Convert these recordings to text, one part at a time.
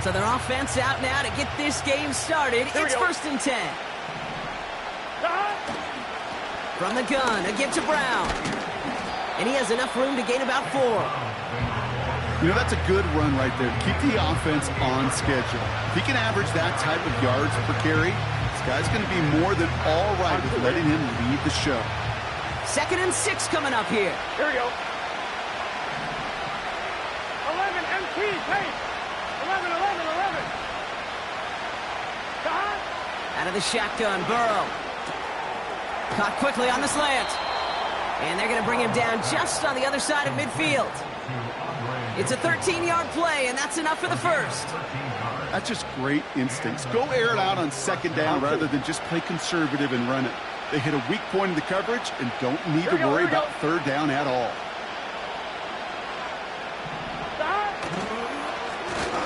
So their offense out now to get this game started. It's 1st and 10. From the gun, a give to Brown. And he has enough room to gain about 4. You know, that's a good run right there. Keep the offense on schedule. If he can average that type of yards per carry, this guy's going to be more than all right with letting him lead the show. 2nd and 6 coming up here. Here we go. 11 MT, pace. 11. Out of the shotgun, Burrow. Caught quickly on the slant. And they're going to bring him down just on the other side of midfield. It's a 13-yard play, and that's enough for the first. That's just great instincts. Go air it out on 2nd down rather than just play conservative and run it. They hit a weak point in the coverage and don't need to worry about 3rd down at all.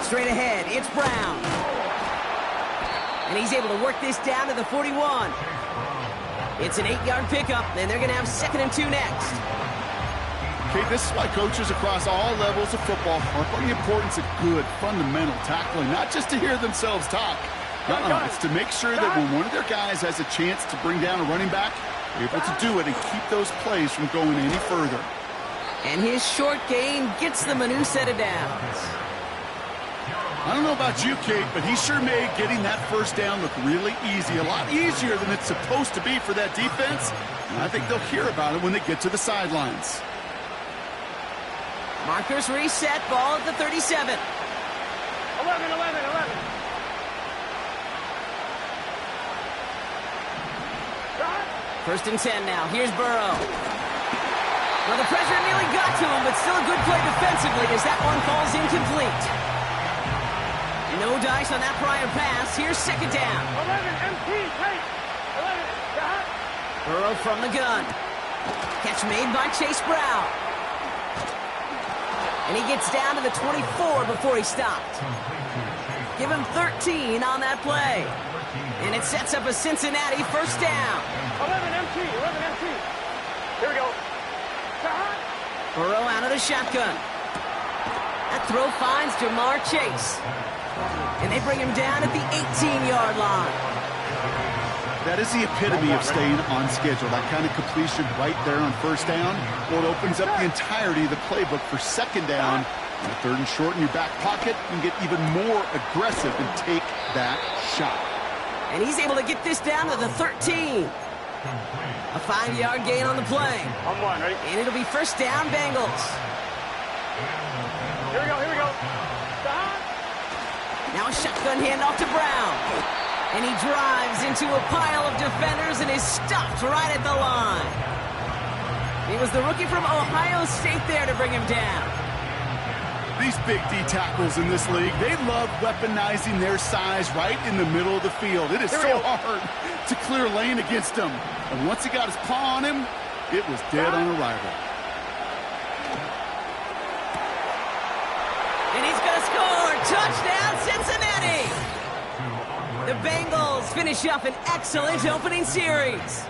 Straight ahead, it's Brown. And he's able to work this down to the 41. It's an 8-yard pickup, and they're going to have 2nd and 2 next. Okay, this is why coaches across all levels of football harp on the importance of good, fundamental tackling, not just to hear themselves talk. It's to make sure that when one of their guys has a chance to bring down a running back, they're able to do it and keep those plays from going any further. And his short gain gets them a new set of downs. I don't know about you, Kate, but he sure made getting that 1st down look really easy, a lot easier than it's supposed to be for that defense. And I think they'll hear about it when they get to the sidelines. Markers reset, ball at the 37. 11. 1st and 10 now. Here's Burrow. Well, the pressure nearly got to him, but still a good play defensively as that one falls incomplete. No dice on that prior pass. Here's 2nd down. 11 MT, pace. 11. Burrow from the gun. Catch made by Chase Brown. And he gets down to the 24 before he stopped. Give him 13 on that play. And it sets up a Cincinnati 1st down. 11 MT. Here we go. Burrow out of the shotgun. That throw finds Jamar Chase. And they bring him down at the 18-yard line. That is the epitome of staying on schedule. That kind of completion right there on 1st down. Well, it opens up the entirety of the playbook for 2nd down. On 3rd and short in your back pocket, you can get even more aggressive and take that shot. And he's able to get this down to the 13. A 5-yard gain on the play. On 1, ready? And it'll be 1st down, Bengals. Here we go. Now a shotgun handoff to Brown. And he drives into a pile of defenders and is stopped right at the line. He was the rookie from Ohio State there to bring him down. These big D tackles in this league, they love weaponizing their size right in the middle of the field. It is so hard to clear lane against him. And once he got his paw on him, it was dead on arrival. And he's going to score. Touchdown, Cincinnati! The Bengals finish up an excellent opening series.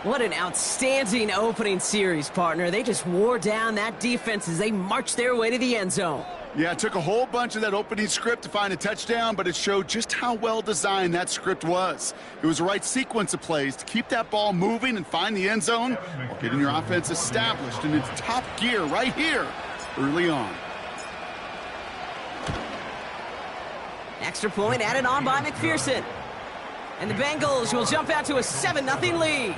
What an outstanding opening series, partner. They just wore down that defense as they marched their way to the end zone. Yeah, it took a whole bunch of that opening script to find a touchdown, but it showed just how well designed that script was. It was the right sequence of plays to keep that ball moving and find the end zone while getting your offense established in its top gear right here early on. Extra point added on by McPherson. And the Bengals will jump out to a 7-0 lead.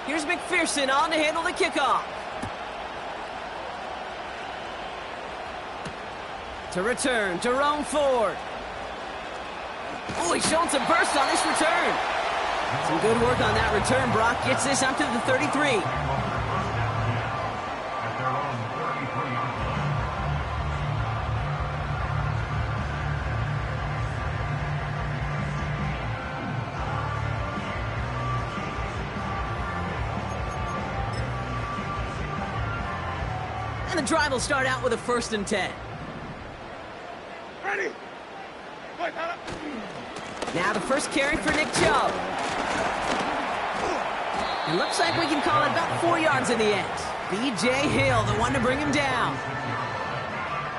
Here's McPherson on to handle the kickoff. To return, Jerome Ford. Oh, he's showing some burst on this return. Some good work on that return. Brock gets this up to the 33. the drive will start out with a 1st and 10. Ready. Wait, Now the first carry for Nick Chubb. It looks like we can call it about 4 yards in the end. B.J. Hill, the one to bring him down.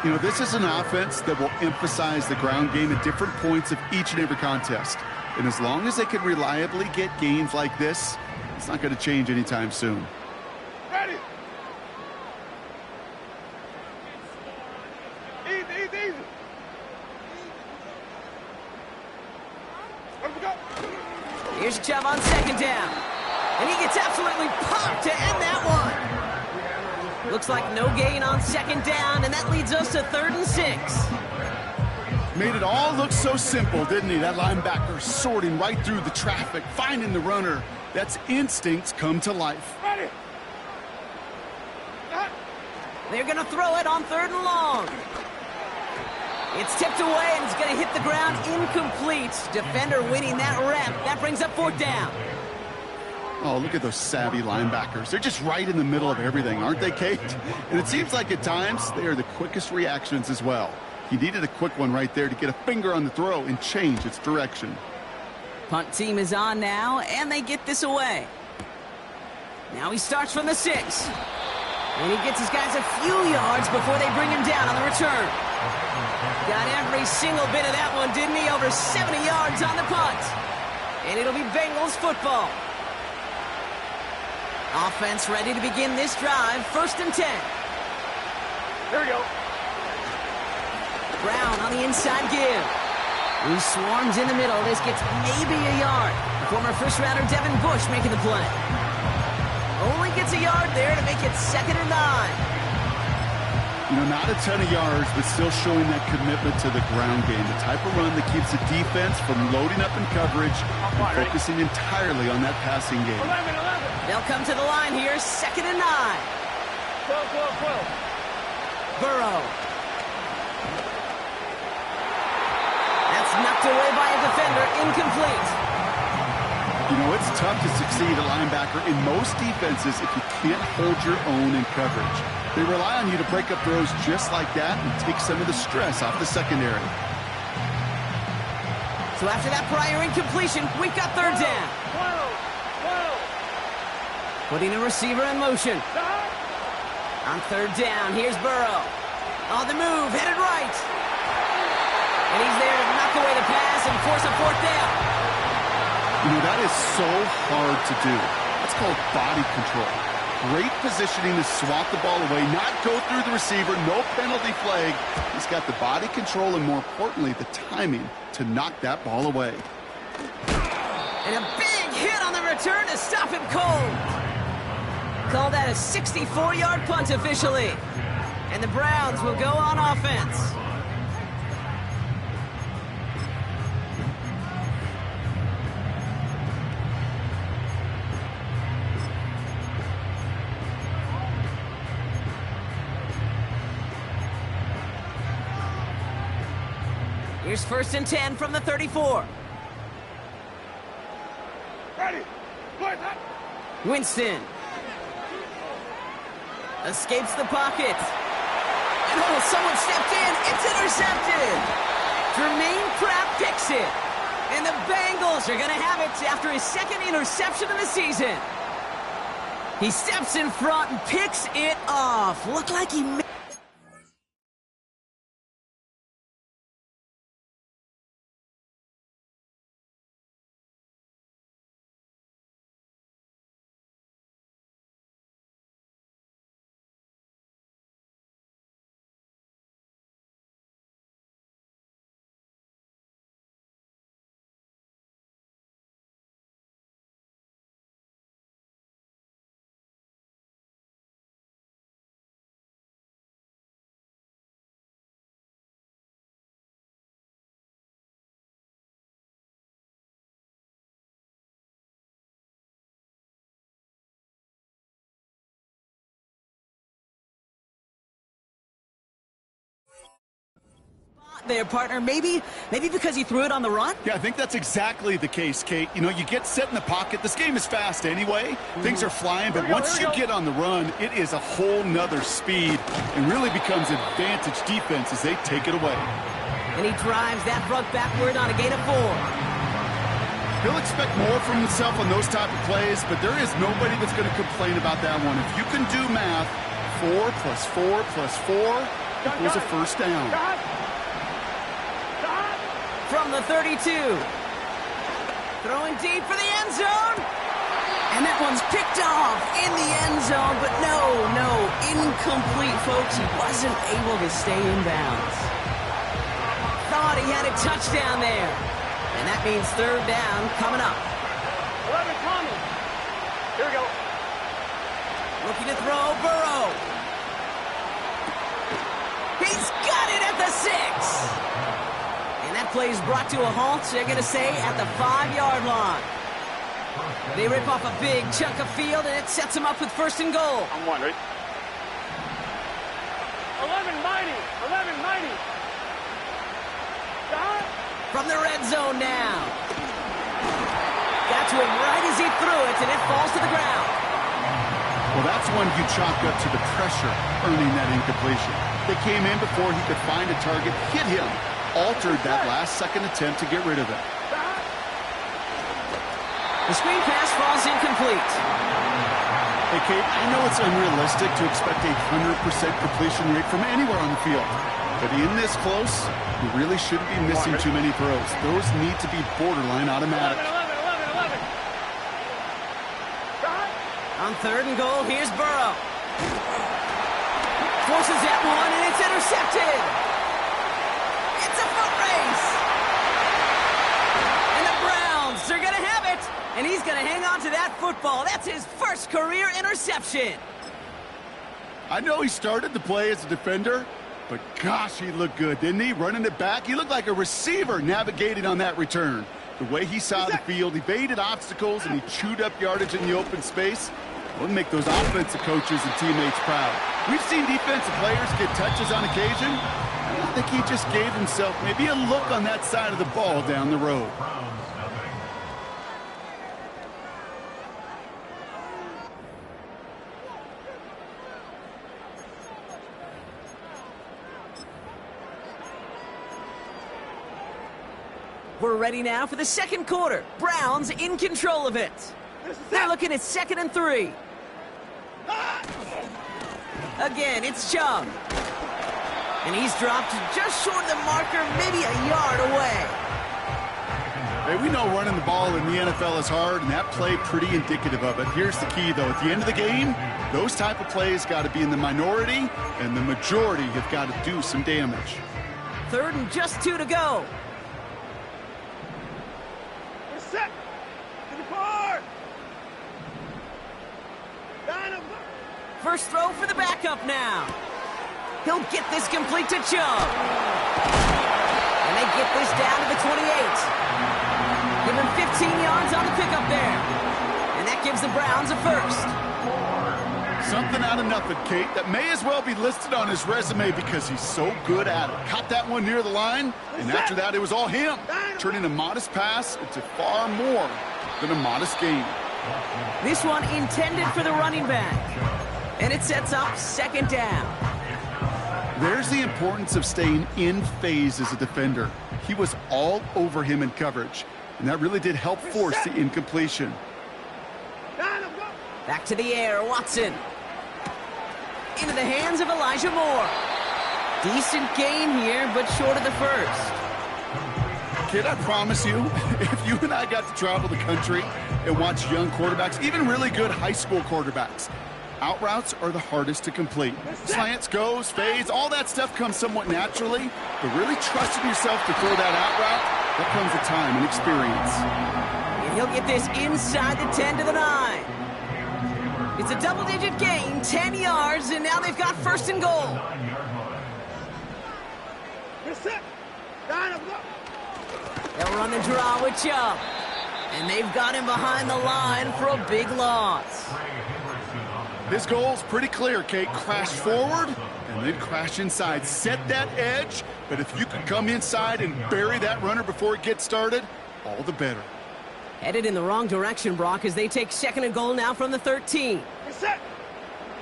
You know, this is an offense that will emphasize the ground game at different points of each and every contest. And as long as they can reliably get gains like this, it's not going to change anytime soon. Ready. Easy, easy, easy. Let's go. Here's Chubb on 2nd down. And he gets absolutely popped to end that one. Looks like no gain on 2nd down, and that leads us to 3rd and 6. Made it all look so simple, didn't he? That linebacker sorting right through the traffic, finding the runner. That's instincts come to life. Ready. They're going to throw it on 3rd and long. It's tipped away, and it's going to hit the ground incomplete. Defender winning that rep. That brings up 4th down. Oh, look at those savvy linebackers. They're just right in the middle of everything, aren't they, Kate? And it seems like at times they are the quickest reactions as well. He needed a quick one right there to get a finger on the throw and change its direction. Punt team is on now, and they get this away. Now he starts from the 6. And he gets his guys a few yards before they bring him down on the return. Got every single bit of that one, didn't he? Over 70 yards on the punt. And it'll be Bengals football. Offense ready to begin this drive. 1st and 10. Here we go. Brown on the inside give. He swarms in the middle. This gets maybe a yard. Former first-rounder Devin Bush making the play. Only gets a yard there to make it 2nd and 9. You know, not a ton of yards, but still showing that commitment to the ground game. The type of run that keeps the defense from loading up in coverage and focusing entirely on that passing game. 11. They'll come to the line here, 2nd and 9. 12. Burrow. That's knocked away by a defender, incomplete. You know, it's tough to succeed a linebacker in most defenses if you can't hold your own in coverage. They rely on you to break up throws just like that and take some of the stress off the secondary. So after that prior incompletion, we've got 3rd down. 12. Putting a receiver in motion. On 3rd down, here's Burrow. On the move, headed right. And he's there to knock away the pass and force a 4th down. You know, that is so hard to do. That's called body control. Great positioning to swat the ball away, not go through the receiver, no penalty flag. He's got the body control and, more importantly, the timing to knock that ball away. And a big hit on the return to stop him cold. Call that a 64-yard punt officially. And the Browns will go on offense. Here's 1st and 10 from the 34. Ready. Winston. Escapes the pocket. Oh, someone stepped in. It's intercepted. Jermaine Pratt picks it. And the Bengals are going to have it after his 2nd interception of the season. He steps in front and picks it off. Looked like he spot there, partner. Maybe because he threw it on the run? Yeah, I think that's exactly the case, Kate. You know, you get set in the pocket. This game is fast anyway. Things are flying, but once you get on the run, it is a whole nother speed and really becomes advantage defense as they take it away. And he drives that front backward on a gain of 4. He'll expect more from himself on those type of plays, but there is nobody that's going to complain about that one. If you can do math, 4 plus 4 plus 4 equals a first down. From the 32. Throwing deep for the end zone. And that one's picked off in the end zone, but no, incomplete, folks. He wasn't able to stay in bounds. Thought he had a touchdown there. And that means third down coming up. 11, Tommy. Here we go. Looking to throw, Burrow. He's got it at the 6. And that play is brought to a halt, they're going to say, at the 5-yard line. They rip off a big chunk of field, and it sets them up with first and goal. I'm one, right? 11, mighty. 11, mighty. From the red zone now. Got to him right as he threw it, and it falls to the ground. Well, that's one you chalk up to the pressure earning that incompletion. They came in before he could find a target, hit him, altered that last-second attempt to get rid of it. The screen pass falls incomplete. Hey, Kate, I know it's unrealistic to expect a 100% completion rate from anywhere on the field. But in this close, you really shouldn't be missing too many throws. Those need to be borderline automatic. 11. On third and goal, here's Burrow. Forces that one, and it's intercepted. It's a foot race. And the Browns are going to have it. And he's going to hang on to that football. That's his first career interception. I know he started the play as a defender, but gosh, he looked good, didn't he? Running it back, he looked like a receiver navigating on that return. The way he saw the field, he evaded obstacles, and he chewed up yardage in the open space. Will make those offensive coaches and teammates proud. We've seen defensive players get touches on occasion. I think he just gave himself maybe a look on that side of the ball down the road. We're ready now for the second quarter. Browns in control of it. They're looking at 2nd and 3. Again, it's Chubb. And he's dropped just short of the marker, maybe a yard away. Hey, we know running the ball in the NFL is hard, and that play pretty indicative of it. Here's the key, though. At the end of the game, those type of plays got to be in the minority, and the majority have got to do some damage. 3rd and just 2 to go. We're set. To the car. First throw for the backup now. He'll get this complete to Chubb. And they get this down to the 28. Give him 15 yards on the pickup there. And that gives the Browns a first. Something out of nothing, Kate, that may as well be listed on his resume because he's so good at it. Caught that one near the line, and after that, it was all him, turning a modest pass into far more than a modest gain. This one intended for the running back. And it sets up 2nd down. There's the importance of staying in phase as a defender. He was all over him in coverage, and that really did help force the incompletion. Back to the air, Watson. Into the hands of Elijah Moore. Decent gain here, but short of the first. Kid, I promise you, if you and I got to travel the country and watch young quarterbacks, even really good high school quarterbacks, out routes are the hardest to complete. Slants, goes, fades, all that stuff comes somewhat naturally, but really trusting yourself to throw that out route, that comes with time and experience. And he'll get this inside the 10 to the 9. It's a double-digit gain, 10 yards, and now they've got 1st and goal. They'll run and draw with Chubb. And they've got him behind the line for a big loss. His goal is pretty clear, Kate. Crash forward and then crash inside. Set that edge, but if you can come inside and bury that runner before it gets started, all the better. Headed in the wrong direction, Brock, as they take second and goal now from the 13. Set.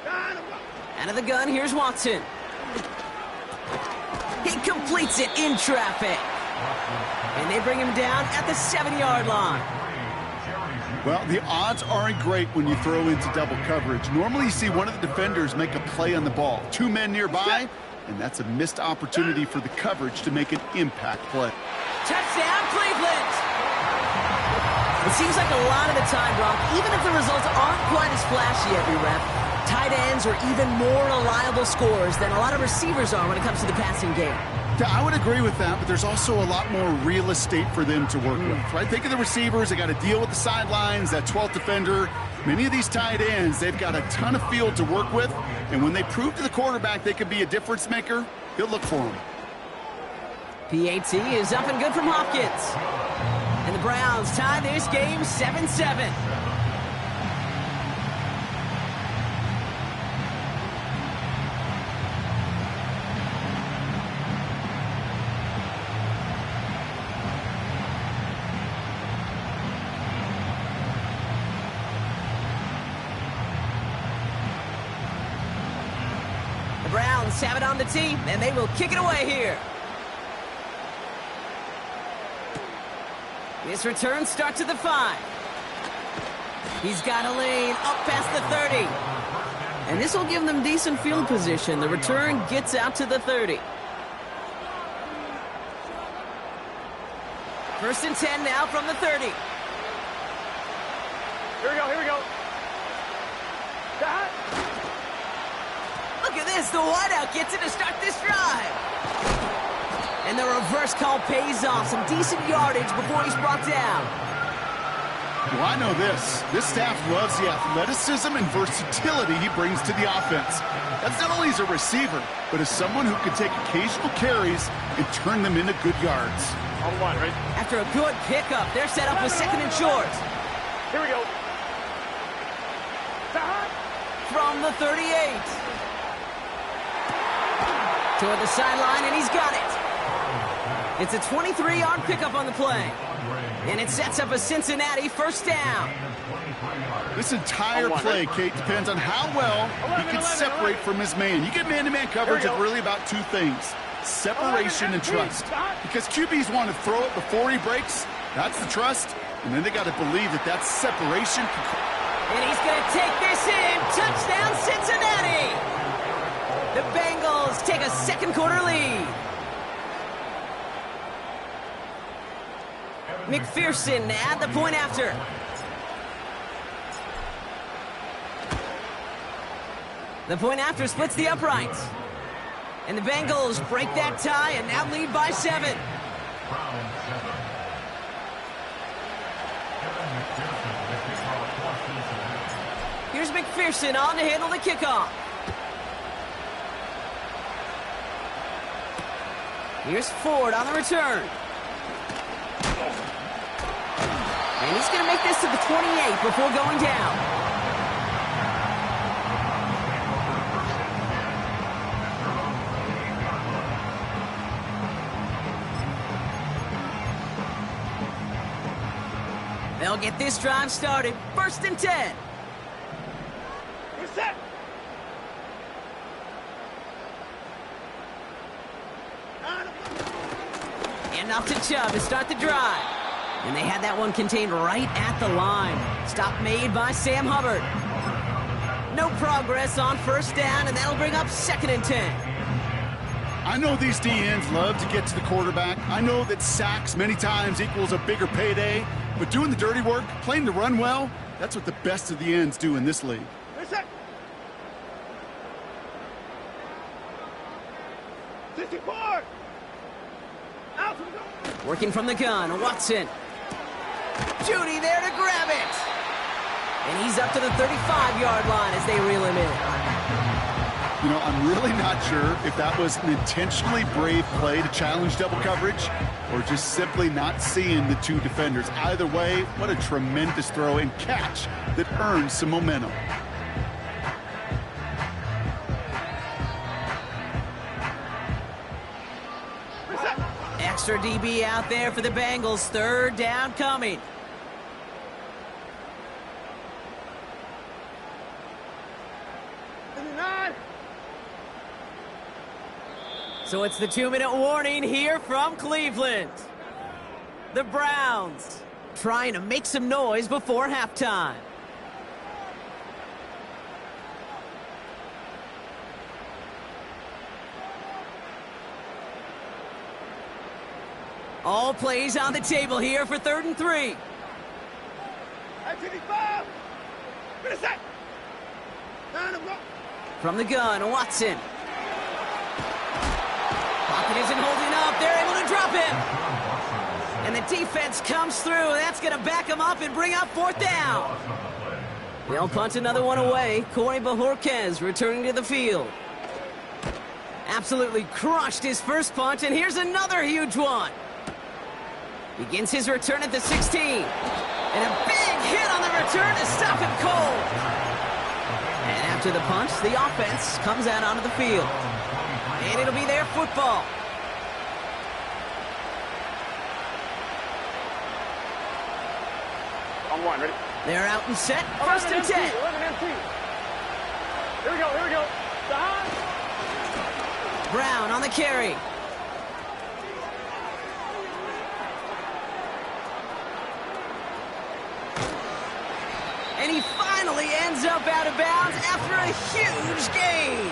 Out of the gun, here's Watson. He completes it in traffic. And they bring him down at the 7-yard line. Well, the odds aren't great when you throw into double coverage. Normally you see one of the defenders make a play on the ball. 2 men nearby, and that's a missed opportunity for the coverage to make an impact play. Touchdown, Cleveland! It seems like a lot of the time, Brock, even if the results aren't quite as flashy every rep, tight ends are even more reliable scorers than a lot of receivers are when it comes to the passing game. I would agree with that, but there's also a lot more real estate for them to work with, right? Think of the receivers. They got to deal with the sidelines, that 12th defender. Many of these tight ends, they've got a ton of field to work with, and when they prove to the quarterback they could be a difference maker, he'll look for them. PAT is up and good from Hopkins. And the Browns tie this game 7-7. The Browns have it on the tee, and they will kick it away here. This return starts at the 5. He's got a lane up past the 30. And this will give them decent field position. The return gets out to the 30. First and 10 now from the 30. Here we go, here we go. That. Look at this, the wideout gets it to start this drive. And the reverse call pays off. Some decent yardage before he's brought down. Well, I know this. This staff loves the athleticism and versatility he brings to the offense. That's not only as a receiver, but as someone who can take occasional carries and turn them into good yards. On one, right? After a good pickup, they're set up with second and short. Here we go. From the 38. Toward the sideline, and he's got it. It's a 23-yard pickup on the play. And it sets up a Cincinnati first down. This entire play, Kate, depends on how well he can separate from his man. You get man-to-man coverage, it's really about two things: separation and trust. Because QBs want to throw it before he breaks. That's the trust. And then they got to believe that that separation. And he's going to take this in. Touchdown, Cincinnati! The Bengals take a second quarter lead. McPherson at the point after. The point after splits the uprights. And the Bengals break that tie and now lead by 7. Here's McPherson on to handle the kickoff. Here's Ford on the return. And he's going to make this to the 28 before going down. They'll get this drive started. First and 10. We're set. And off to Chubb to start the drive. And they had that one contained right at the line. Stop made by Sam Hubbard. No progress on first down, and that'll bring up second and 10. I know these DNs love to get to the quarterback. I know that sacks many times equals a bigger payday. But doing the dirty work, playing to run well, that's what the best of the ends do in this league. We're set. 64. Out we go. Working from the gun, Watson. Judy there to grab it. And he's up to the 35-yard line as they reel him in. You know, I'm really not sure if that was an intentionally brave play to challenge double coverage or just simply not seeing the two defenders. Either way, what a tremendous throw and catch that earns some momentum. extra DB out there for the Bengals. Third down coming. So it's the 2-minute warning here from Cleveland. The Browns trying to make some noise before halftime. All plays on the table here for 3rd and 3. From the gun, Watson. Pocket isn't holding up. They're able to drop him. And the defense comes through. That's going to back him up and bring up 4th down. They'll punt another one away. Corey Bajorquez returning to the field. Absolutely crushed his first punt, and here's another huge one. Begins his return at the 16. And a big hit on the return to stop him cold. And after the punch, the offense comes out onto the field. And it'll be their football. On one, ready? They're out and set. 1st and 10. 11 MT. Here we go. Brown on the carry. And he finally ends up out of bounds after a huge gain.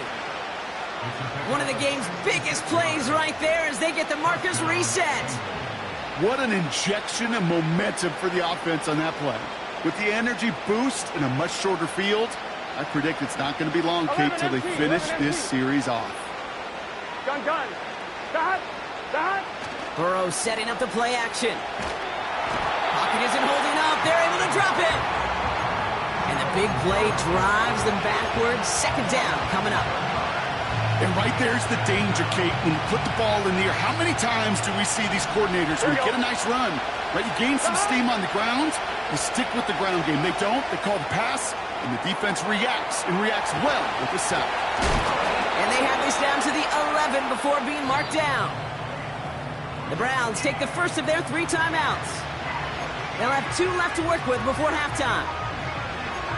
One of the game's biggest plays right there as they get the markers reset. What an injection of momentum for the offense on that play. With the energy boost in a much shorter field, I predict it's not going to be long, Kate, till they finish this series off. Gun. Burrow setting up the play action. Pocket isn't holding up. They're able to drop him. And the big play drives them backwards. 2nd down coming up. And right there's the danger, Kate, when you put the ball in the air. How many times do we see these coordinators when you get a nice run, right? You gain some steam on the ground, you stick with the ground game. They don't, they call the pass, and the defense reacts, and reacts well with the sack. And they have this down to the 11 before being marked down. The Browns take the first of their 3 timeouts. They'll have 2 left to work with before halftime.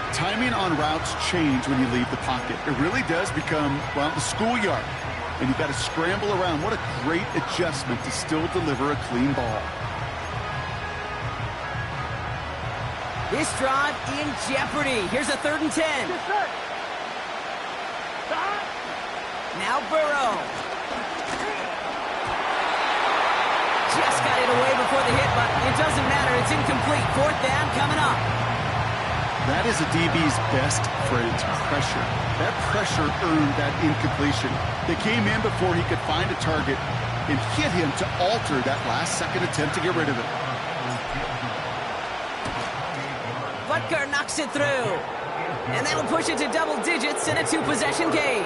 Timing on routes change when you leave the pocket. It really does become, well, the schoolyard. And you got to scramble around. What a great adjustment to still deliver a clean ball. This drive in jeopardy. Here's a 3rd and 10. Now Burrow. Just got it away before the hit, but it doesn't matter. It's incomplete. 4th down coming up. That is a DB's best friend, pressure. That pressure earned that incompletion. They came in before he could find a target and hit him to alter that last-second attempt to get rid of it. Butker knocks it through. And that'll push it to double digits in a 2-possession game.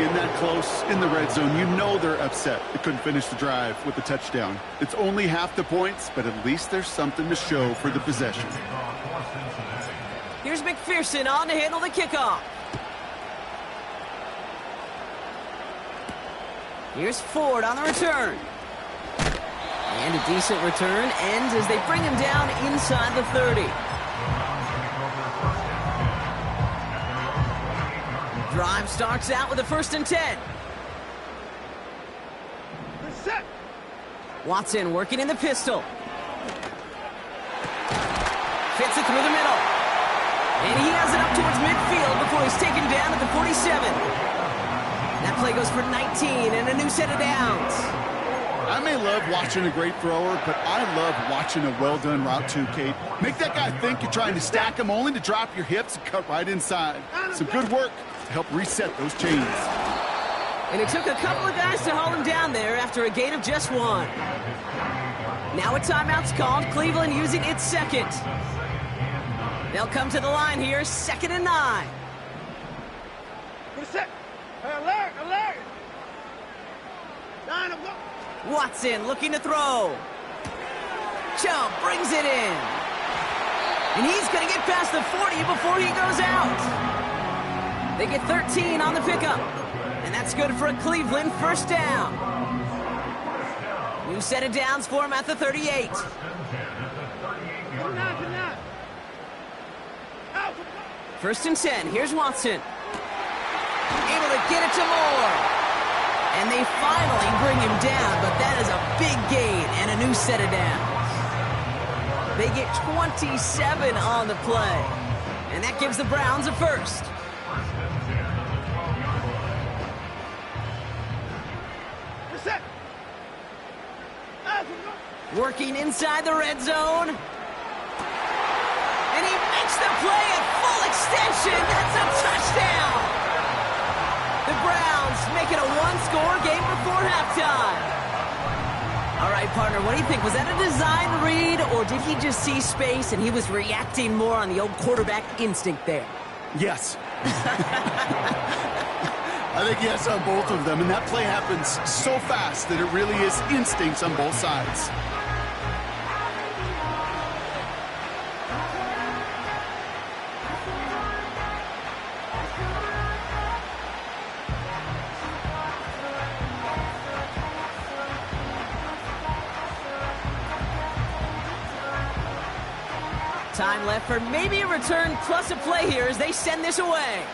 In that close, in the red zone, you know they're upset. They couldn't finish the drive with the touchdown. It's only half the points, but at least there's something to show for the possession. Here's McPherson on to handle the kickoff. Here's Ford on the return. And a decent return ends as they bring him down inside the 30. Drive starts out with a 1st and 10. Set. Watson working in the pistol. Fits it through the middle. And he has it up towards midfield before he's taken down at the 47. That play goes for 19 and a new set of downs. I may love watching a great thrower, but I love watching a well-done route too, Kate. Make that guy think you're trying to stack him only to drop your hips and cut right inside. Some good work to help reset those chains. And it took a couple of guys to hold him down there after a gain of just 1. Now a timeout's called. Cleveland using its 2nd. They'll come to the line here, 2nd and 9. Set. Alert. 9 of them. Watson looking to throw. Chubb brings it in. And he's going to get past the 40 before he goes out. They get 13 on the pickup. And that's good for a Cleveland 1st down. New set of downs for him at the 38. Good night. Out. 1st and 10. Here's Watson. Able to get it to Moore. And they finally bring him down, but that is a big gain and a new set of downs. They get 27 on the play. And that gives the Browns a first. Set. Out. Working inside the red zone. And he makes the play at full extension. That's a touchdown. The Browns make it a one-score game before halftime. All right, partner, what do you think? Was that a design read, or did he just see space and he was reacting more on the old quarterback instinct there? Yes. I think yes on both of them, and that play happens so fast that it really is instincts on both sides. Time left for maybe a return plus a play here as they send this away.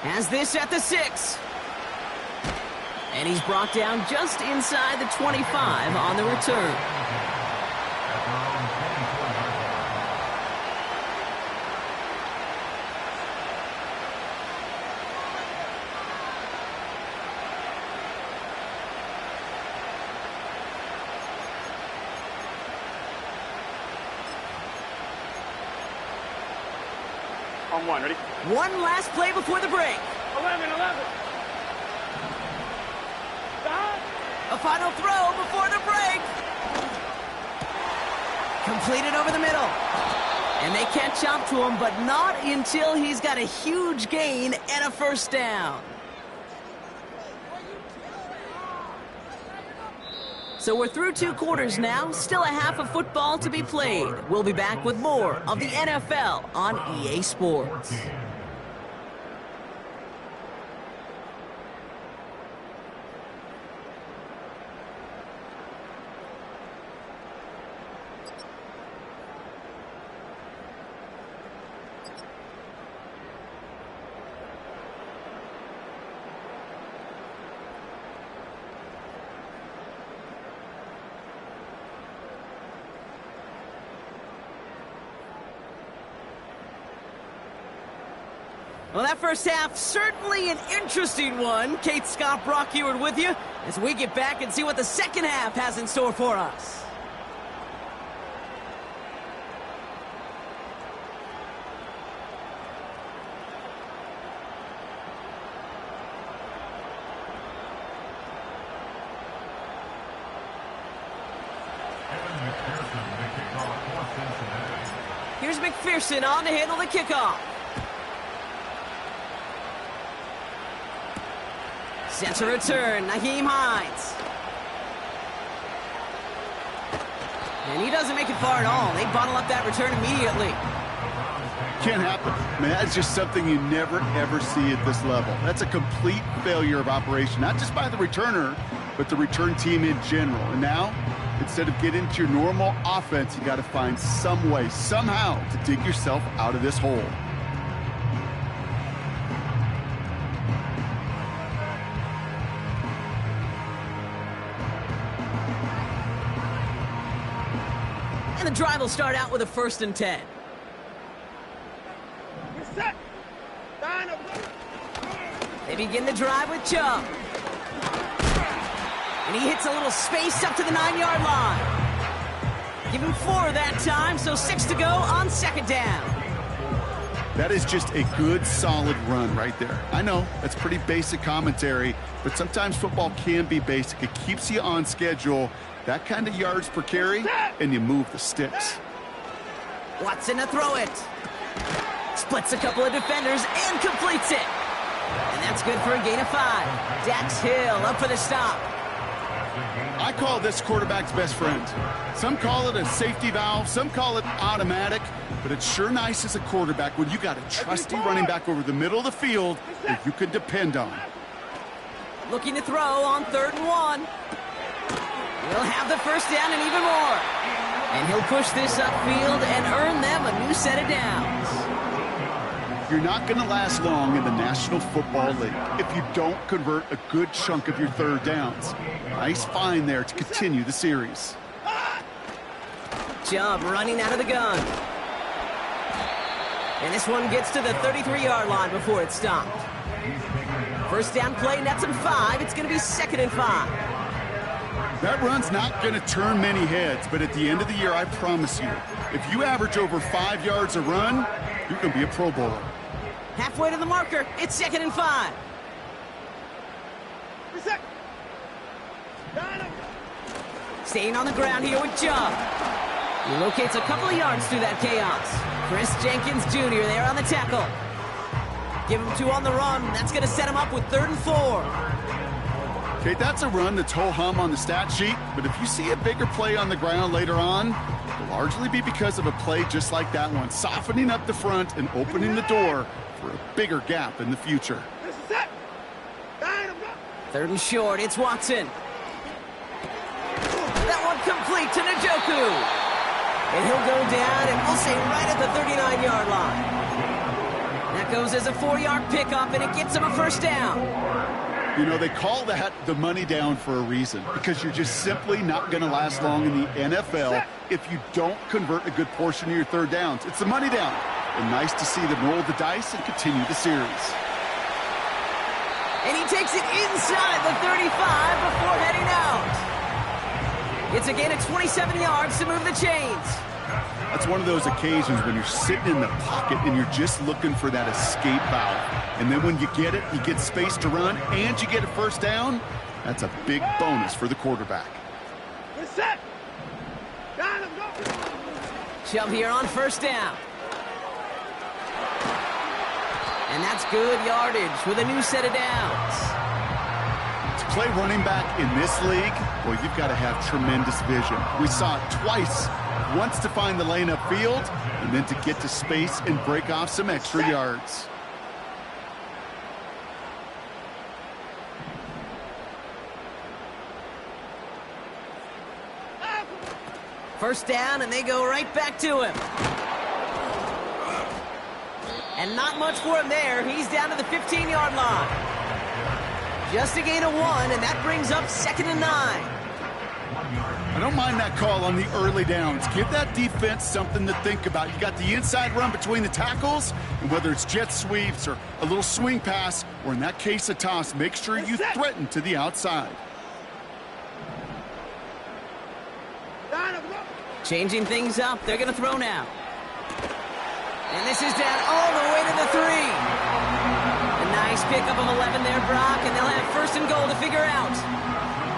Has this at the 6. And he's brought down just inside the 25 on the return. On one, ready? One last play before the break. 11. Stop. A final throw before the break. Completed over the middle. And they catch up to him, but not until he's got a huge gain and a first down. So we're through 2 quarters now, still a half of football to be played. We'll be back with more of the NFL on EA Sports. Well, that first half, certainly an interesting one. Kate Scott, Brock Ewart with you as we get back and see what the second half has in store for us. Here's McPherson on to handle the kickoff. Sets a return, Nyheim Hines. And he doesn't make it far at all. They bottle up that return immediately. Can't happen. I mean, that's just something you never, ever see at this level. That's a complete failure of operation, not just by the returner, but the return team in general. And now, instead of getting into your normal offense, you got to find some way, somehow, to dig yourself out of this hole. And the drive will start out with a 1st and 10. You're set. Line up. They begin the drive with Chubb. And he hits a little space up to the 9-yard line. Give him 4 that time, so 6 to go on 2nd down. That is just a good, solid run right there. I know, that's pretty basic commentary, but sometimes football can be basic. It keeps you on schedule. That kind of yards per carry, and you move the sticks. Watson to throw it. Splits a couple of defenders and completes it. And that's good for a gain of 5. Dax Hill up for the stop. I call this quarterback's best friend. Some call it a safety valve, some call it automatic, but it's sure nice as a quarterback when you got a trusty running back over the middle of the field that you can depend on. looking to throw on 3rd and 1. He'll have the first down and even more. And he'll push this upfield and earn them a new set of downs. You're not going to last long in the National Football League if you don't convert a good chunk of your 3rd downs. Nice find there to continue the series. Chubb running out of the gun. And this one gets to the 33-yard line before it's stopped. First down play, nets him 5. It's going to be 2nd and 5. That run's not going to turn many heads, but at the end of the year, I promise you, if you average over 5 yards a run, you're going to be a Pro Bowler. Halfway to the marker, it's 2nd and 5. Reset. Got him. Staying on the ground here with Chubb. He locates a couple of yards through that chaos. Chris Jenkins Jr. there on the tackle. Give him 2 on the run. That's going to set him up with 3rd and 4. Okay, that's a run that's ho-hum on the stat sheet, but if you see a bigger play on the ground later on, it'll largely be because of a play just like that one, softening up the front and opening the door for a bigger gap in the future. This is it. Got him. 3rd and short, it's Watson. That one complete to Njoku. And he'll go down, and we'll say right at the 39-yard line. That goes as a 4-yard pickup, and it gets him a first down. You know, they call that the money down for a reason, because you're just simply not going to last long in the NFL if you don't convert a good portion of your 3rd downs. It's the money down. And nice to see them roll the dice and continue the series. And he takes it inside the 35 before heading out. It's a gain of 27 yards to move the chains. That's one of those occasions when you're sitting in the pocket and you're just looking for that escape valve. And then when you get it, you get space to run, and you get a first down. That's a big bonus for the quarterback. Reset. Got him. Go. Chubb here on first down. And that's good yardage with a new set of downs. To play running back in this league, well, you've got to have tremendous vision. We saw it twice. Once to find the lane upfield, and then to get to space and break off some extra yards. First down, and they go right back to him. And not much for him there. He's down to the 15-yard line. Just a gain of 1, and that brings up 2nd and 9. I don't mind that call on the early downs. Give that defense something to think about. You got the inside run between the tackles, and whether it's jet sweeps or a little swing pass, or in that case a toss, make sure you threaten to the outside. Changing things up. They're going to throw now. And this is down all the way to the 3. A nice pickup of 11 there, Brock, and they'll have 1st and goal to figure out.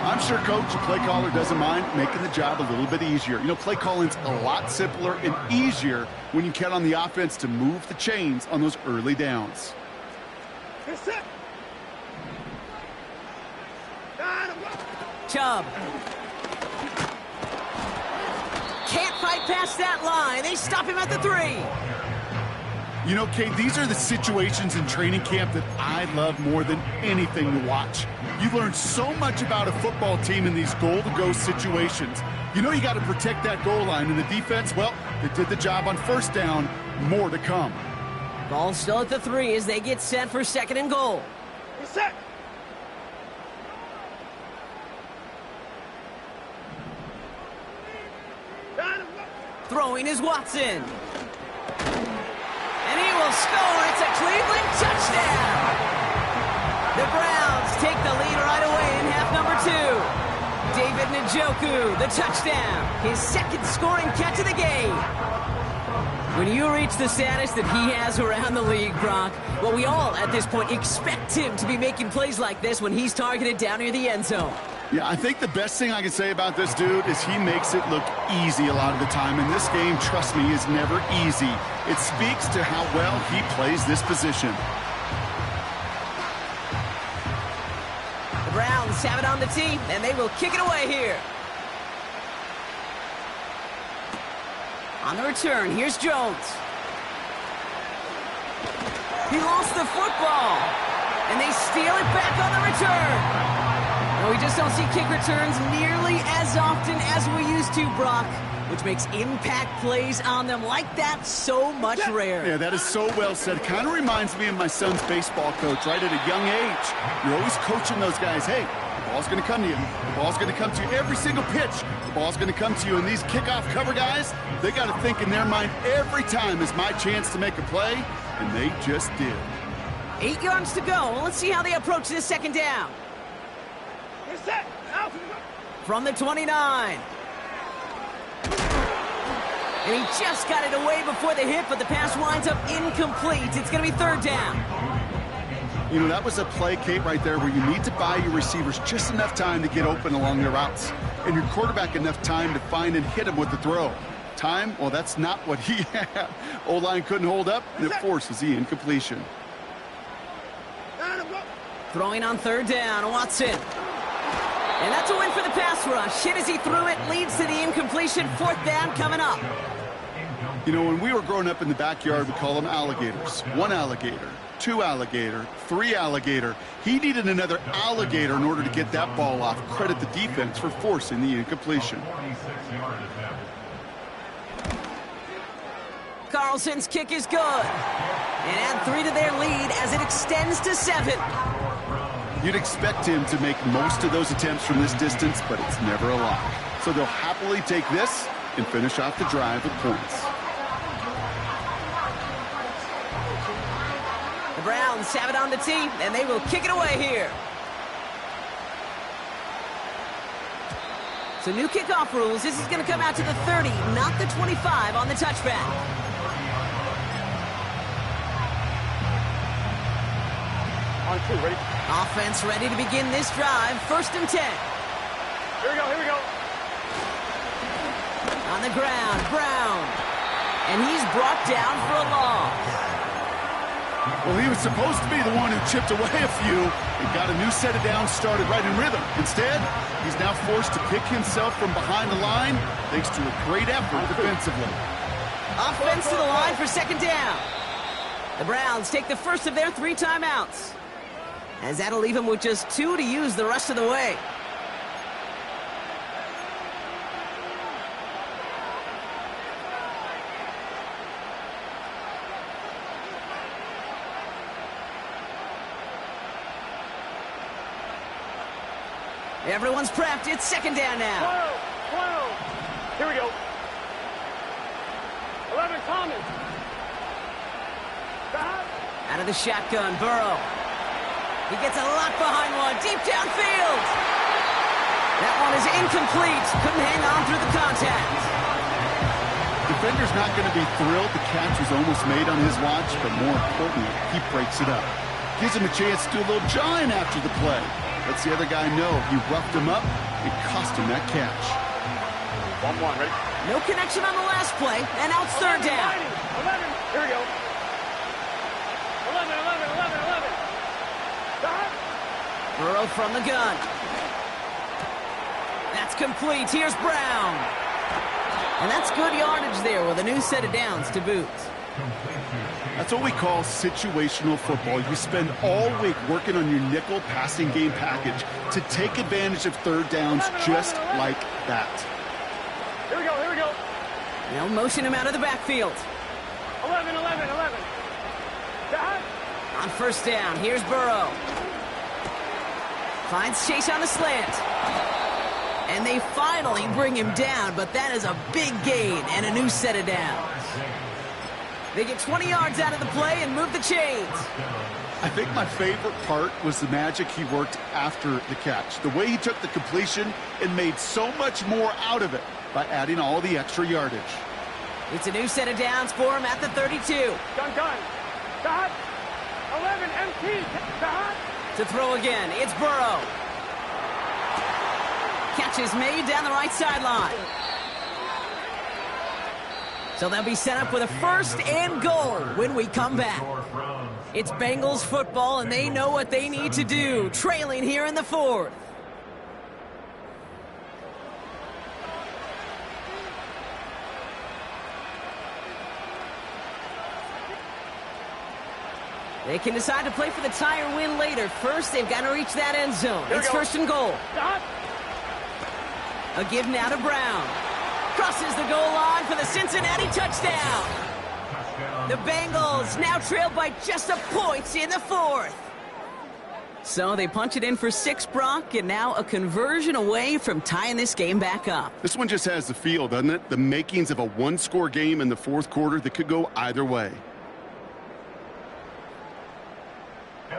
I'm sure, Coach, the play caller doesn't mind making the job a little bit easier. You know, play calling's a lot simpler and easier when you count on the offense to move the chains on those early downs. Chubb. Can't fight past that line. They stop him at the 3. You know, Kate, these are the situations in training camp that I love more than anything to watch. You learn so much about a football team in these goal-to-go situations. You know you got to protect that goal line, and the defense, well, they did the job on first down. More to come. Ball still at the 3 as they get set for 2nd and goal. Reset. Throwing is Watson. And he will score. It's a Cleveland touchdown. The Browns take the lead right away in half number 2. David Njoku, the touchdown. His 2nd scoring catch of the game. When you reach the status that he has around the league, Brock, well, we all at this point expect him to be making plays like this when he's targeted down near the end zone. Yeah, I think the best thing I can say about this dude is he makes it look easy a lot of the time. And this game, trust me, is never easy. It speaks to how well he plays this position. The Browns have it on the tee, and they will kick it away here. On the return, here's Jones. He lost the football. And they steal it back on the return. And we just don't see kick returns nearly as often as we used to, Brock, which makes impact plays on them like that so much rarer. Yeah, that is so well said. Kind of reminds me of my son's baseball coach, right? At a young age, you're always coaching those guys, hey, the ball's going to come to you. The ball's going to come to you every single pitch. The ball's going to come to you. And these kickoff cover guys, they got to think in their mind every time is my chance to make a play, and they just did. 8 yards to go. Well, let's see how they approach this second down. Reset. Out. From the 29. And he just got it away before the hit, but the pass winds up incomplete. It's going to be third down. You know, that was a play, Kate, right there where you need to buy your receivers just enough time to get open along their routes, and your quarterback enough time to find and hit him with the throw. Time, well, that's not what he had. O-line couldn't hold up, and it forces the incompletion. Throwing on third down, Watson. And that's a win for the pass rush. Hit as he threw it, leads to the incompletion. Fourth down coming up. You know, when we were growing up in the backyard, we call them alligators. 1 alligator, 2 alligator, 3 alligator. He needed another alligator in order to get that ball off. Credit the defense for forcing the incompletion. Carlson's kick is good. And add 3 to their lead as it extends to 7. You'd expect him to make most of those attempts from this distance, but it's never a lot. So they'll happily take this and finish off the drive with points. The Browns have it on the tee, and they will kick it away here. So new kickoff rules. This is going to come out to the 30, not the 25 on the touchback. On 2, ready? Offense ready to begin this drive. First and 10. Here we go, here we go. On the ground, Brown. And he's brought down for a loss. Well, he was supposed to be the one who chipped away a few and got a new set of downs started right in rhythm. Instead, he's now forced to pick himself from behind the line thanks to a great effort defensively. Offense to the line for second down. The Browns take the first of their 3 timeouts, as that'll leave him with just 2 to use the rest of the way. Everyone's prepped. It's second down now. 12. Here we go. 11, Thomas. Out of the shotgun, Burrow. He gets a lot behind one, deep downfield. That one is incomplete. Couldn't hang on through the contact. Defender's not going to be thrilled the catch was almost made on his watch, but more importantly, he breaks it up. Gives him a chance to do a little jawing after the play. Lets the other guy know he roughed him up and cost him that catch. 1-1, ready? No connection on the last play, and now it's third down. 11. Here we go. 11. Burrow from the gun. That's complete. Here's Brown. And that's good yardage there with a new set of downs to boot. That's what we call situational football. You spend all week working on your nickel passing game package to take advantage of third downs just like that. Here we go. They'll motion him out of the backfield. 11. On first down, here's Burrow. Finds Chase on the slant. And they finally bring him down, but that is a big gain and a new set of downs. They get 20 yards out of the play and move the chains. I think my favorite part was the magic he worked after the catch. The way he took the completion and made so much more out of it by adding all the extra yardage. It's a new set of downs for him at the 32. Done. 11, empty. To throw again, it's Burrow. Catch is made down the right sideline. So they'll be set up with a first and goal when we come back. It's Bengals football, and they know what they need to do, trailing here in the fourth. They can decide to play for the tie or win later. First, they've got to reach that end zone. It's first and goal. Stop. A give now to Brown. Crosses the goal line for the Cincinnati touchdown. The Bengals now trailed by just a point in the fourth. So they punch it in for 6, Brock, and now a conversion away from tying this game back up. This one just has the feel, doesn't it? The makings of a one-score game in the fourth quarter that could go either way.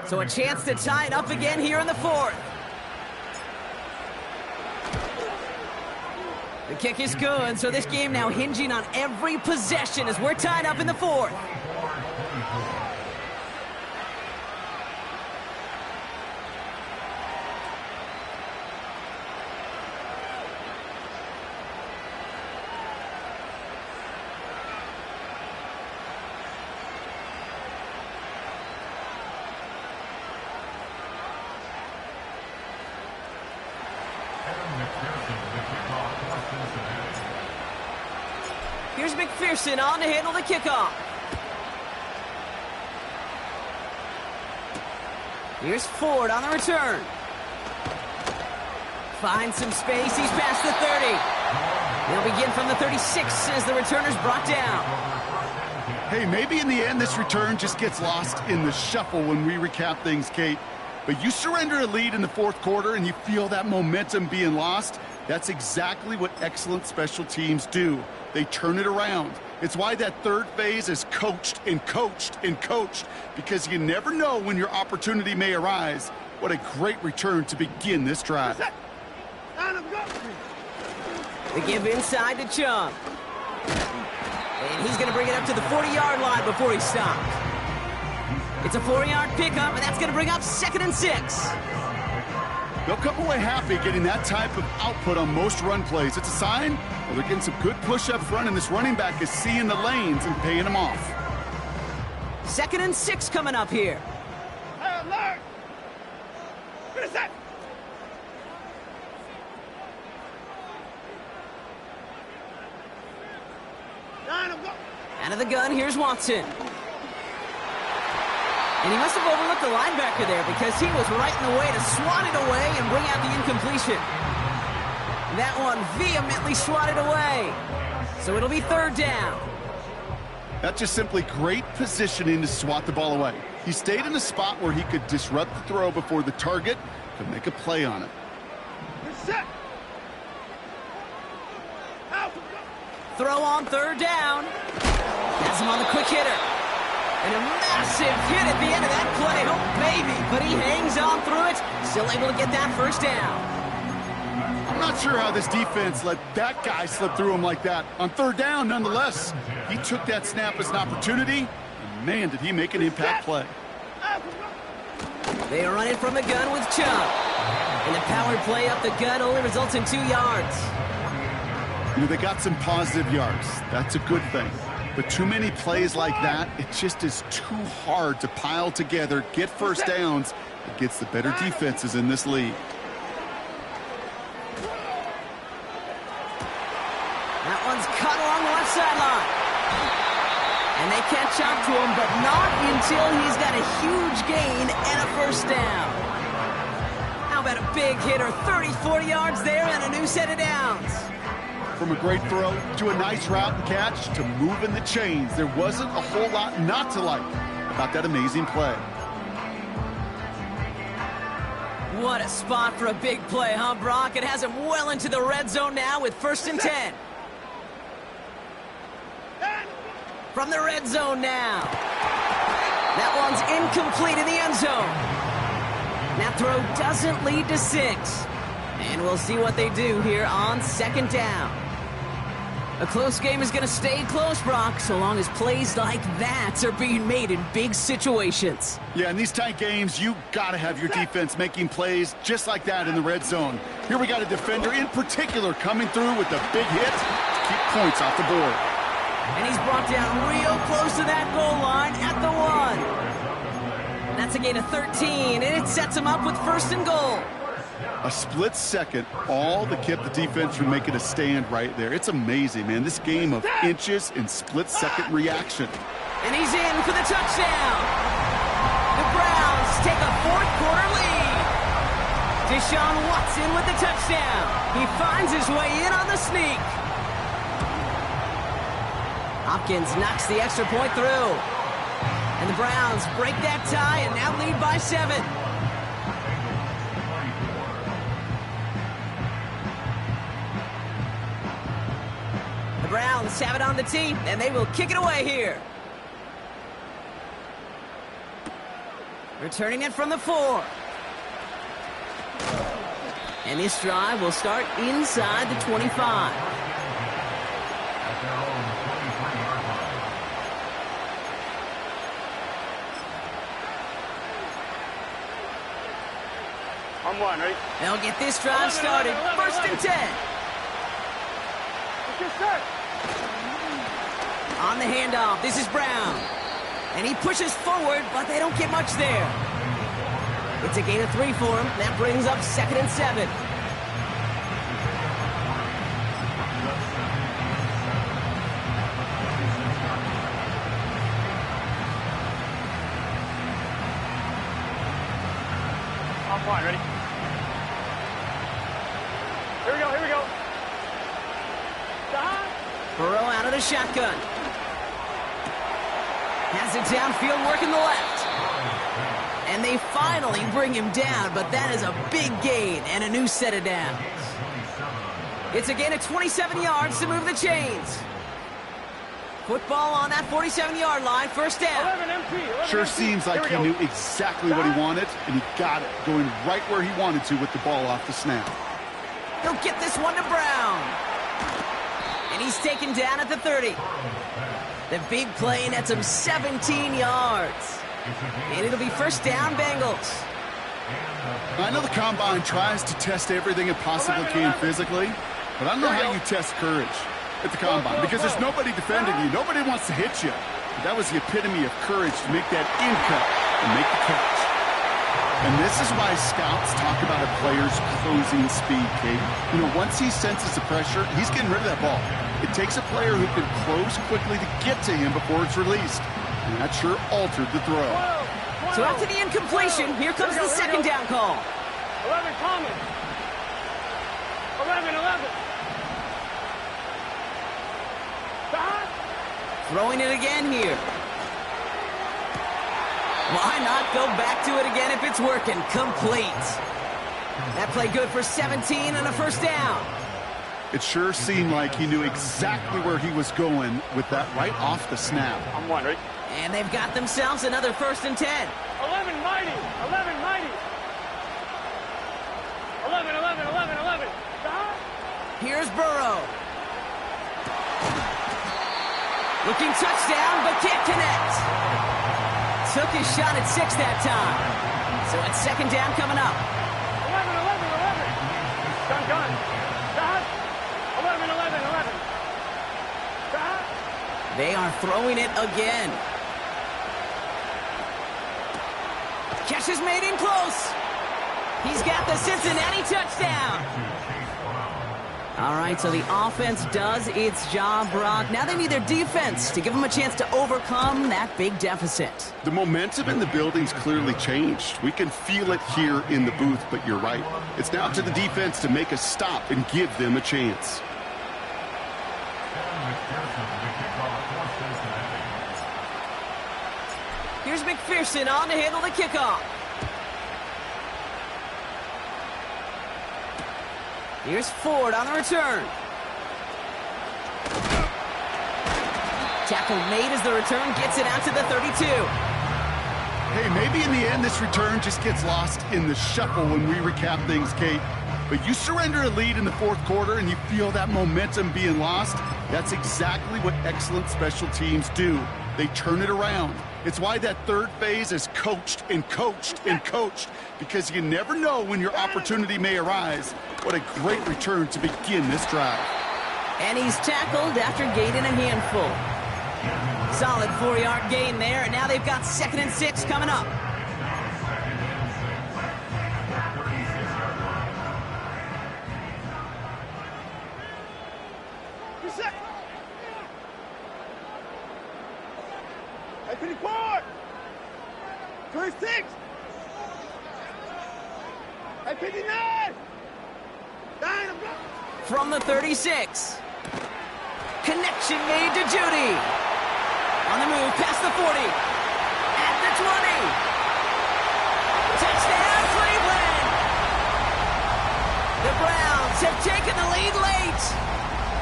So a chance to tie it up again here in the fourth. The kick is good, so this game now hinging on every possession as we're tied up in the fourth. Here's McPherson on to handle the kickoff. Here's Ford on the return. Finds some space. He's past the 30. He'll begin from the 36 as the returner's brought down. Hey, maybe in the end this return just gets lost in the shuffle when we recap things, Kate. But you surrender a lead in the fourth quarter and you feel that momentum being lost. That's exactly what excellent special teams do. They turn it around. It's why that third phase is coached and coached and coached, because you never know when your opportunity may arise. What a great return to begin this drive. They give inside to Chung. And he's going to bring it up to the 40-yard line before he stopped. It's a 4-yard pickup, and that's going to bring up 2nd and 6. They'll come away happy getting that type of output on most run plays. It's a sign well, they're getting some good push up front, and this running back is seeing the lanes and paying them off. 2nd and 6 coming up here. Alert! What is that? Out of the gun, here's Watson. And he must have overlooked the linebacker there because he was right in the way to swat it away and bring out the incompletion. That one vehemently swatted away. So it'll be 3rd down. That's just simply great positioning to swat the ball away. He stayed in a spot where he could disrupt the throw before the target could make a play on it. Throw on 3rd down. Has him on the quick hitter. And a massive hit at the end of that play. Oh, baby. But he hangs on through it. Still able to get that 1st down. I'm not sure how this defense let that guy slip through him like that. On 3rd down, nonetheless, he took that snap as an opportunity. And man, did he make an impact play. They run it from the gun with Chung. And the power play up the gun only results in 2 yards. You know, they got some positive yards. That's a good thing. But too many plays like that, it just is too hard to pile together, get 1st downs against the better defenses in this league. That one's cut along the left sideline. And they catch up to him, but not until he's got a huge gain and a 1st down. How about a big hitter, 30, 40 yards there and a new set of downs. From a great throw to a nice route and catch to moving the chains, there wasn't a whole lot not to like about that amazing play. What a spot for a big play, huh, Brock? It has him well into the red zone now with 1st and 10. From the red zone now. That one's incomplete in the end zone. That throw doesn't lead to 6. And we'll see what they do here on 2nd down. A close game is going to stay close, Brock, so long as plays like that are being made in big situations. Yeah, in these tight games, you got to have your defense making plays just like that in the red zone. Here we got a defender in particular coming through with a big hit to keep points off the board. And he's brought down real close to that goal line at the 1. That's a gain of 13, and it sets him up with 1st and goal. A split second, all to keep the defense from making a stand right there. It's amazing, man. This game of inches and split-second reaction. And he's in for the touchdown. take a fourth-quarter lead. Deshaun Watson with the touchdown. He finds his way in on the sneak. Hopkins knocks the extra point through. And the Browns break that tie and now lead by 7. The Browns have it on the tee, and they will kick it away here. Returning it from the 4. And this drive will start inside the 25. On one, ready? They'll get this drive started. First and 10. What's your start? On the handoff, this is Brown. And he pushes forward, but they don't get much there. It's a gain of 3 for him. That brings up 2nd and 7. On one, ready? Here we go, here we go. Stop. Burrow out of the shotgun. Has it downfield, working the left. And they finally bring him down, but that is a big gain and a new set of downs. It's a gain of 27 yards to move the chains. Football on that 47-yard line, first down. 11 MP. Sure seems like he knew exactly what he wanted, and he got it, going right where he wanted to with the ball off the snap. He'll get this one to Brown. And he's taken down at the 30. The big play nets him 17 yards. And it'll be first down, Bengals. I know the Combine tries to test everything it possibly can physically, but I don't know how you test courage at the Combine, because there's nobody defending you. Nobody wants to hit you. But that was the epitome of courage to make that in cut and make the catch. And this is why scouts talk about a player's closing speed, Kate. You know, once he senses the pressure, he's getting rid of that ball. It takes a player who can close quickly to get to him before it's released. And that sure altered the throw. So after the incompletion, here comes the second down call. 11 common. 11. Stop. Throwing it again here. Why not go back to it again if it's working? Complete. That play good for 17 and a first down. It sure seemed like he knew exactly where he was going with that right off the snap. On one, ready? And they've got themselves another first and 10. 11 mighty. 11 mighty. 11. Stop. Here's Burrow. Looking touchdown, but can't connect. Took his shot at 6 that time. So it's second down coming up. 11. Done. Stop. 11. Stop. They are throwing it again. Catch is made in close. He's got the Cincinnati touchdown. All right, so the offense does its job, Brock. Now they need their defense to give them a chance to overcome that big deficit. The momentum in the building's clearly changed. We can feel it here in the booth, but you're right. It's now to the defense to make a stop and give them a chance. Here's McPherson on to handle the kickoff. Here's Ford on the return. Tackle made as the return gets it out to the 32. Hey, maybe in the end this return just gets lost in the shuffle when we recap things, Kate. But you surrender a lead in the fourth quarter and you feel that momentum being lost. That's exactly what excellent special teams do. They turn it around. It's why that third phase is coached and coached and coached, because you never know when your opportunity may arise. What a great return to begin this drive. And he's tackled after gaining a handful. Solid 4-yard gain there, and now they've got 2nd and 6 coming up. Hey, 24. 26. From the 36. Connection made to Judy. On the move, past the 40. At the 20. Touchdown, Cleveland! The Browns have taken the lead late.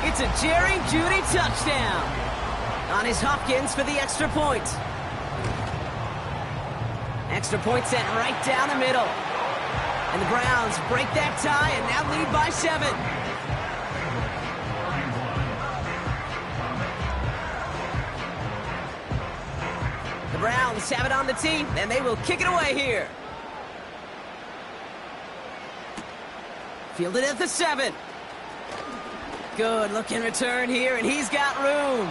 It's a Jerry Judy touchdown. On his Hopkins for the extra point. Extra point sent right down the middle. And the Browns break that tie and now lead by 7. The Browns have it on the tee, and they will kick it away here. Fielded at the 7. Good looking return here, and he's got room.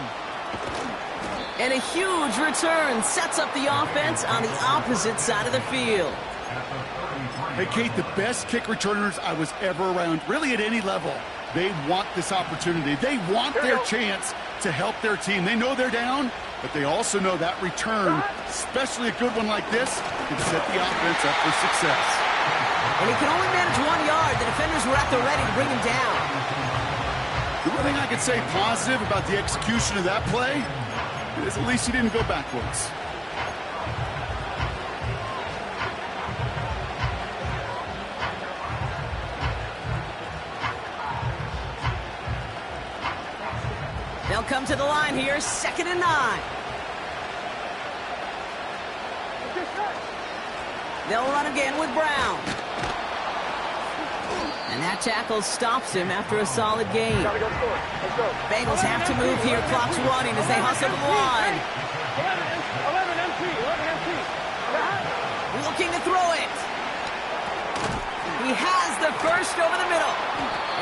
And a huge return sets up the offense on the opposite side of the field. Hey, Kate, the best kick returners I was ever around, really at any level, they want this opportunity. They want their chance to help their team. They know they're down, but they also know that return, especially a good one like this, can set the offense up for success. And he can only manage 1 yard. The defenders were at the ready to bring him down. The one thing I could say positive about the execution of that play is at least he didn't go backwards. They'll come to the line here, 2nd and 9. They'll run again with Brown. And that tackle stops him after a solid gain. Gotta go score. Let's go. Bengals have to move here. Clock's running as they hustle the line. 11 MP. Looking to throw it. He has the first over the middle.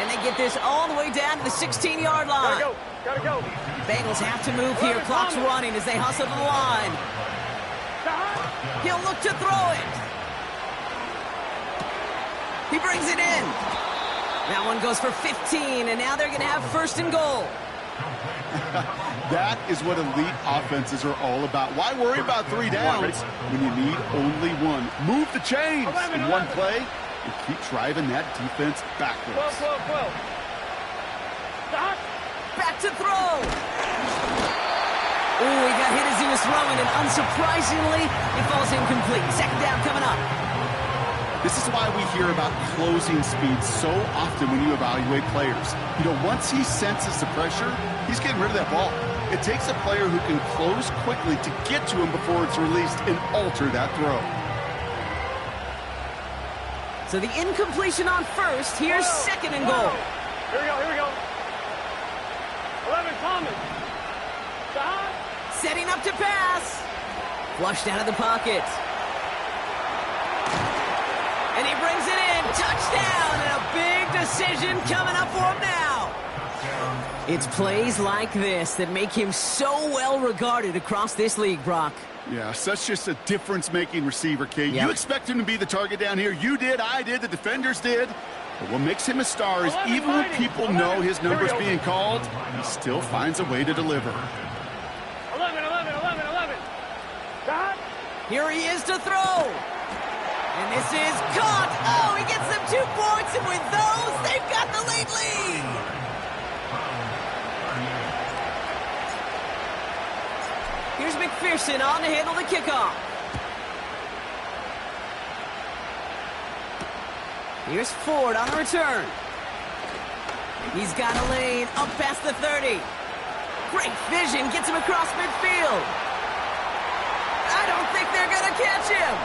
And they get this all the way down to the 16-yard line. Gotta go. Bengals have to move here. Clock's running as they hustle the line. He'll look to throw it. He brings it in. That one goes for 15, and now they're going to have 1st and goal. That is what elite offenses are all about. Why worry about 3 downs when you need only 1? Move the chains in one play and keep driving that defense backwards. 12. Stop. Back to throw. Ooh, he got hit as he was throwing, and unsurprisingly, it falls incomplete. 2nd down coming up. This is why we hear about closing speed so often when you evaluate players. You know, once he senses the pressure, he's getting rid of that ball. It takes a player who can close quickly to get to him before it's released and alter that throw. So the incompletion on 1st. Here's 2nd and goal. Here we go. 11 Thomas. Stop. Setting up to pass. Flushed out of the pocket. And he brings it in. Touchdown, and a big decision coming up for him now. It's plays like this that make him so well regarded across this league, Brock. Yeah, such just a difference-making receiver, Kate. Yep. You expect him to be the target down here. You did, I did, the defenders did. But what makes him a star is even when people know his number's being called, he still finds a way to deliver. 11. Stop. Here he is to throw. And this is caught. Oh, he gets them 2 points, and with those, they've got the lead. Here's McPherson on to handle the kickoff. Here's Ford on the return. He's got a lane up past the 30. Great vision, gets him across midfield. I don't think they're going to catch him.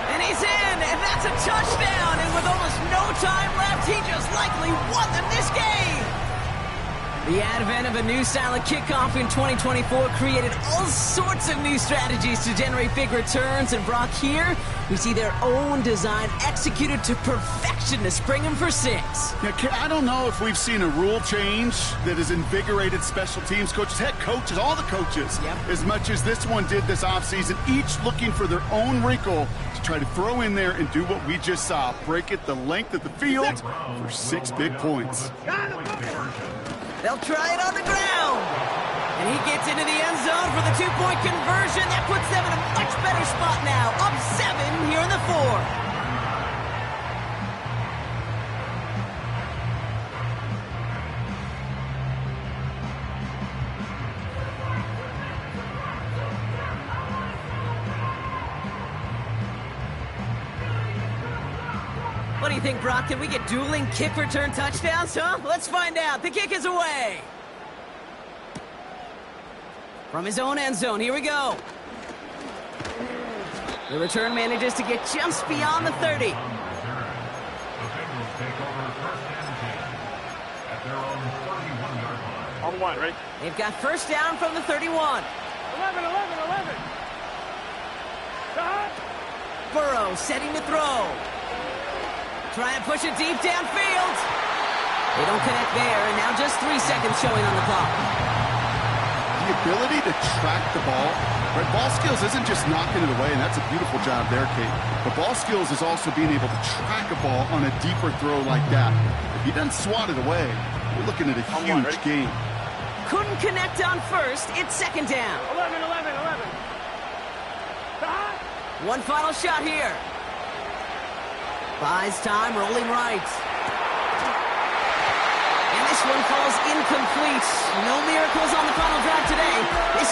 And he's in, and that's a touchdown. And with almost no time left, he just likely won them this game. The advent of a new style of kickoff in 2024 created all sorts of new strategies to generate big returns. And Brock, here, we see their own design executed to perfection to spring them for 6. Yeah, I don't know if we've seen a rule change that has invigorated special teams coaches, head coaches, all the coaches, as much as this one did this offseason, each looking for their own wrinkle to try to throw in there and do what we just saw, break it the length of the field for 6 big points. They'll try it on the ground. And he gets into the end zone for the 2-point conversion. That puts them in a much better spot now. Up 7 here in the 4th. you think, Brock? Can we get dueling kick return touchdowns, huh? Let's find out. The kick is away. From his own end zone, here we go. The return manages to get just beyond the 30. On the line, ready? They've got first down from the 31. 11. Stop. Burrow setting to throw. Try and push it deep downfield. They don't connect there, and now just 3 seconds showing on the clock. The ability to track the ball, right? Ball skills isn't just knocking it away, and that's a beautiful job there, Kate. But ball skills is also being able to track a ball on a deeper throw like that. If he doesn't swat it away, we're looking at a huge gain. Couldn't connect on first. It's second down. 11. Stop. One final shot here. Buys time, rolling right. And this one falls incomplete. No miracles on the final drive today. They